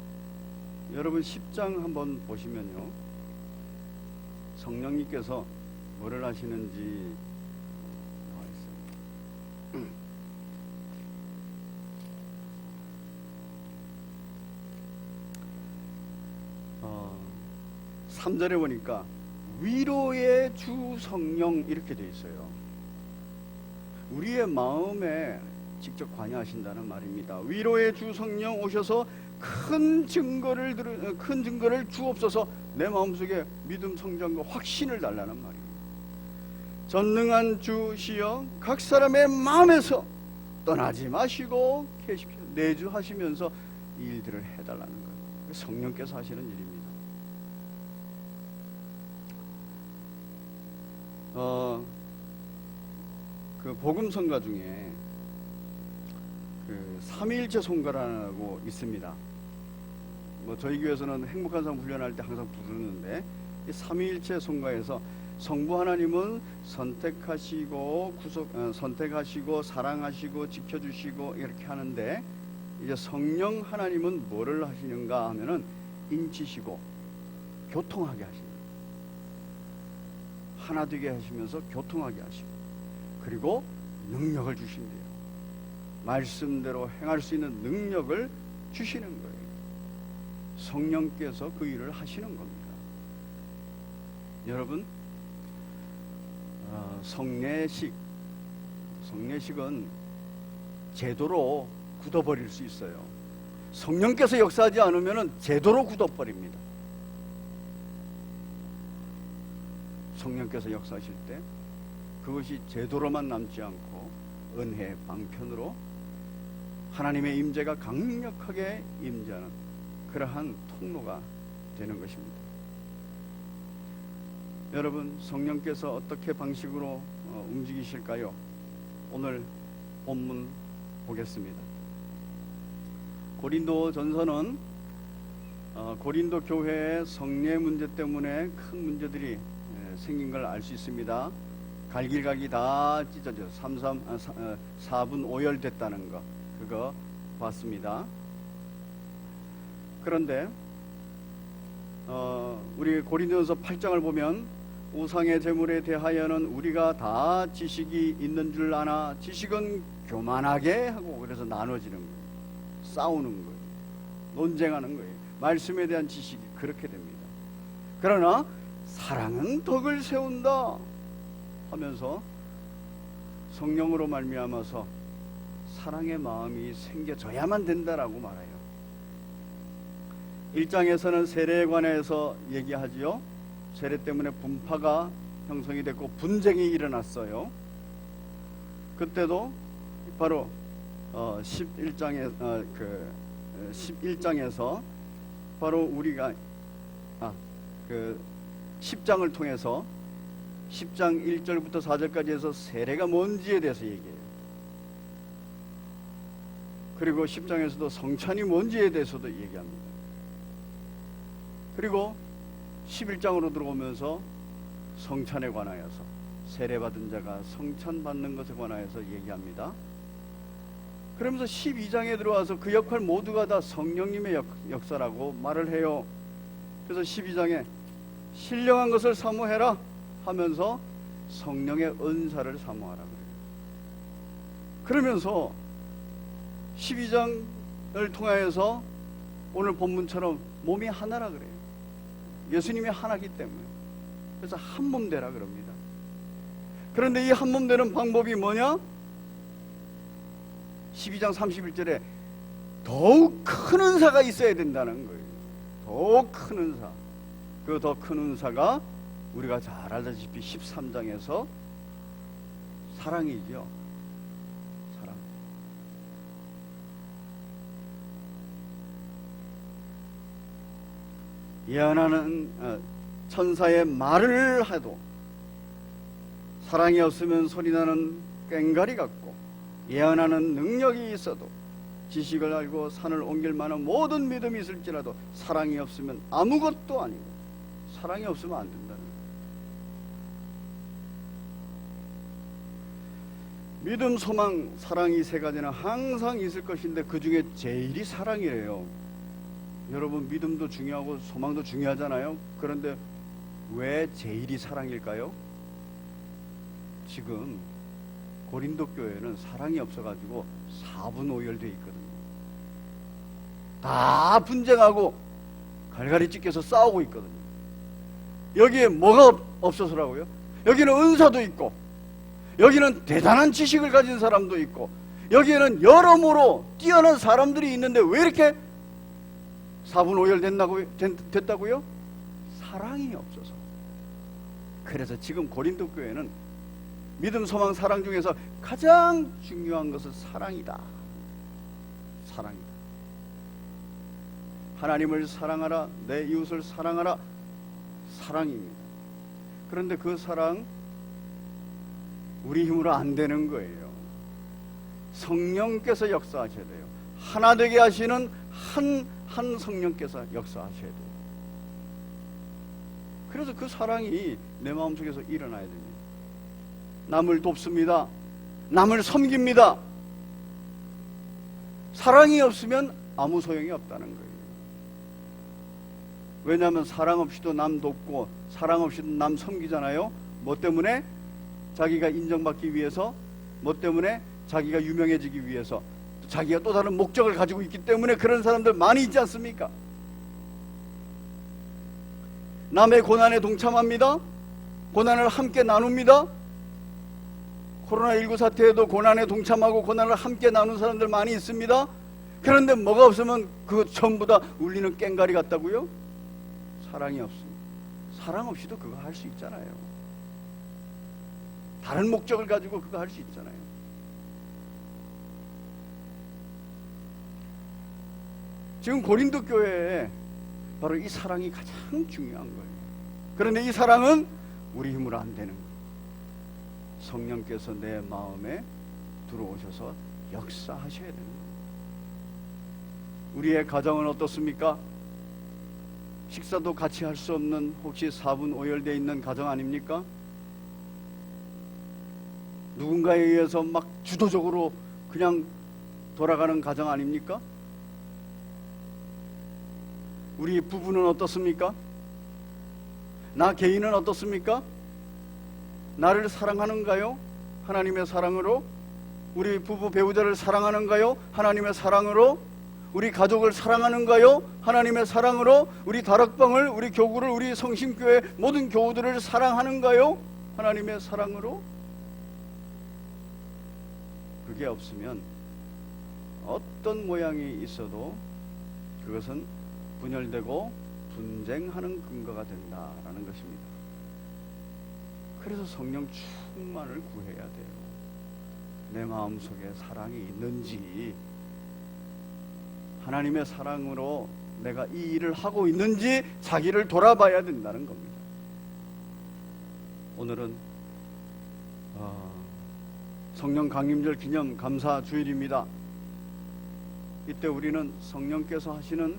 A: 여러분 10장 한번 보시면요, 성령님께서 뭐를 하시는지 나와 있어요. 3절에 보니까 위로의 주 성령 이렇게 돼 있어요. 우리의 마음에 직접 관여하신다는 말입니다. 위로의 주 성령 오셔서 큰 증거를 주옵소서. 내 마음속에 믿음 성장과 확신을 달라는 말입니다. 전능한 주시여 각 사람의 마음에서 떠나지 마시고 계십시오. 내주하시면서 이 일들을 해달라는 거예요. 성령께서 하시는 일입니다. 그 복음성가 중에 그 삼위일체 성가라고 있습니다. 뭐 저희 교회에서는 행복한 삶 훈련할 때 항상 부르는데, 이 삼위일체 성가에서 성부 하나님은 선택하시고 사랑하시고 지켜주시고 이렇게 하는데, 이제 성령 하나님은 뭐를 하시는가 하면은 인치시고 교통하게 하십니다. 하나 되게 하시면서 교통하게 하시고, 그리고 능력을 주신대요. 말씀대로 행할 수 있는 능력을 주시는 거예요. 성령께서 그 일을 하시는 겁니다. 여러분, 성례식은 제도로 굳어버릴 수 있어요. 성령께서 역사하지 않으면 제도로 굳어버립니다. 성령께서 역사하실 때 그것이 제도로만 남지 않고 은혜 방편으로 하나님의 임재가 강력하게 임재하는 그러한 통로가 되는 것입니다. 여러분, 성령께서 어떻게 방식으로 움직이실까요? 오늘 본문 보겠습니다. 고린도 전서는 고린도 교회의 성례 문제 때문에 큰 문제들이 생긴 걸 알 수 있습니다. 갈길각이 다 찢어져 4분 5열 됐다는 거, 그거 봤습니다. 그런데 우리 고린도전서 8장을 보면 우상의 제물에 대하여는 우리가 다 지식이 있는 줄 아나 지식은 교만하게 하고, 그래서 나눠지는 거예요. 싸우는 거예요. 논쟁하는 거예요. 말씀에 대한 지식이 그렇게 됩니다. 그러나 사랑은 덕을 세운다 하면서 성령으로 말미암아서 사랑의 마음이 생겨져야만 된다라고 말해요. 1장에서는 세례에 관해서 얘기하지요. 세례 때문에 분파가 형성이 됐고 분쟁이 일어났어요. 그때도 바로 11장에서 바로 우리가 10장을 통해서 10장 1절부터 4절까지 해서 세례가 뭔지에 대해서 얘기해요. 그리고 10장에서도 성찬이 뭔지에 대해서도 얘기합니다. 그리고 11장으로 들어오면서 성찬에 관하여서 세례받은 자가 성찬 받는 것에 관하여서 얘기합니다. 그러면서 12장에 들어와서 그 역할 모두가 다 성령님의 역사라고 말을 해요. 그래서 12장에 신령한 것을 사모해라 하면서 성령의 은사를 사모하라 그래요. 그러면서 통하여서 오늘 본문처럼 몸이 하나라 그래요. 예수님이 하나기 때문에. 그래서 한 몸 되라 그럽니다. 그런데 이 한 몸 되는 방법이 뭐냐? 12장 31절에 더욱 큰 은사가 있어야 된다는 거예요. 더욱 큰 은사. 그 더 큰 은사가 우리가 잘 알다시피 13장에서 사랑이죠. 사랑. 예언하는 천사의 말을 해도 사랑이 없으면 소리나는 꽹과리 같고, 예언하는 능력이 있어도 지식을 알고 산을 옮길 만한 모든 믿음이 있을지라도 사랑이 없으면 아무것도 아니고, 사랑이 없으면 안 된다는 거예요. 믿음, 소망, 사랑이 세 가지는 항상 있을 것인데 그 중에 제일이 사랑이래요. 여러분, 믿음도 중요하고 소망도 중요하잖아요. 그런데 왜 제일이 사랑일까요? 지금 고린도 교회는 사랑이 없어가지고 사분오열되어 있거든요. 다 분쟁하고 갈갈이 찢겨서 싸우고 있거든요. 여기에 뭐가 없어서라고요? 여기는 은사도 있고, 여기는 대단한 지식을 가진 사람도 있고, 여기에는 여러모로 뛰어난 사람들이 있는데 왜 이렇게 사분오열 됐다고요? 사랑이 없어서. 그래서 지금 고린도 교회는 믿음, 소망, 사랑 중에서 가장 중요한 것은 사랑이다. 사랑이다. 하나님을 사랑하라, 내 이웃을 사랑하라. 사랑입니다. 그런데 그 사랑 우리 힘으로 안 되는 거예요. 성령께서 역사하셔야 돼요. 하나 되게 하시는 한 성령께서 역사하셔야 돼요. 그래서 그 사랑이 내 마음속에서 일어나야 됩니다. 남을 돕습니다. 남을 섬깁니다. 사랑이 없으면 아무 소용이 없다는 거예요. 왜냐하면 사랑 없이도 남 돕고 사랑 없이도 남 섬기잖아요. 뭐 때문에? 자기가 인정받기 위해서, 뭐 때문에? 자기가 유명해지기 위해서, 자기가 또 다른 목적을 가지고 있기 때문에 그런 사람들 많이 있지 않습니까? 남의 고난에 동참합니다. 고난을 함께 나눕니다. 코로나19 사태에도 고난에 동참하고 고난을 함께 나눈 사람들 많이 있습니다. 그런데 뭐가 없으면 그거 전부 다 울리는 꽹과리 같다고요? 사랑이 없습니다. 사랑 없이도 그거 할 수 있잖아요. 다른 목적을 가지고 그거 할 수 있잖아요. 지금 고린도 교회에 바로 이 사랑이 가장 중요한 거예요. 그런데 이 사랑은 우리 힘으로 안 되는 거예요. 성령께서 내 마음에 들어오셔서 역사하셔야 되는 거예요. 우리의 가정은 어떻습니까? 식사도 같이 할 수 없는 혹시 사분오열되어 있는 가정 아닙니까? 누군가에 의해서 막 주도적으로 그냥 돌아가는 가정 아닙니까? 우리 부부는 어떻습니까? 나 개인은 어떻습니까? 나를 사랑하는가요? 하나님의 사랑으로? 우리 부부 배우자를 사랑하는가요? 하나님의 사랑으로? 우리 가족을 사랑하는가요? 하나님의 사랑으로? 우리 다락방을, 우리 교구를, 우리 성심교회 모든 교우들을 사랑하는가요? 하나님의 사랑으로? 그게 없으면 어떤 모양이 있어도 그것은 분열되고 분쟁하는 근거가 된다라는 것입니다. 그래서 성령 충만을 구해야 돼요. 내 마음속에 사랑이 있는지, 하나님의 사랑으로 내가 이 일을 하고 있는지 자기를 돌아봐야 된다는 겁니다. 오늘은 성령 강림절 기념 감사 주일입니다. 이때 우리는 성령께서 하시는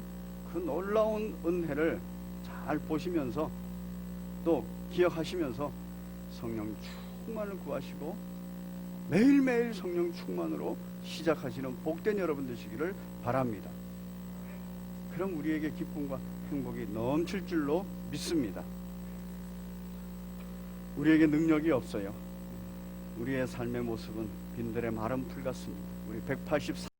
A: 그 놀라운 은혜를 잘 보시면서 또 기억하시면서 성령 충만을 구하시고 매일매일 성령 충만으로 시작하시는 복된 여러분 되시기를 바랍니다. 그럼 우리에게 기쁨과 행복이 넘칠 줄로 믿습니다. 우리에게 능력이 없어요. 우리의 삶의 모습은 빈들의 마른 풀 같습니다. 우리 184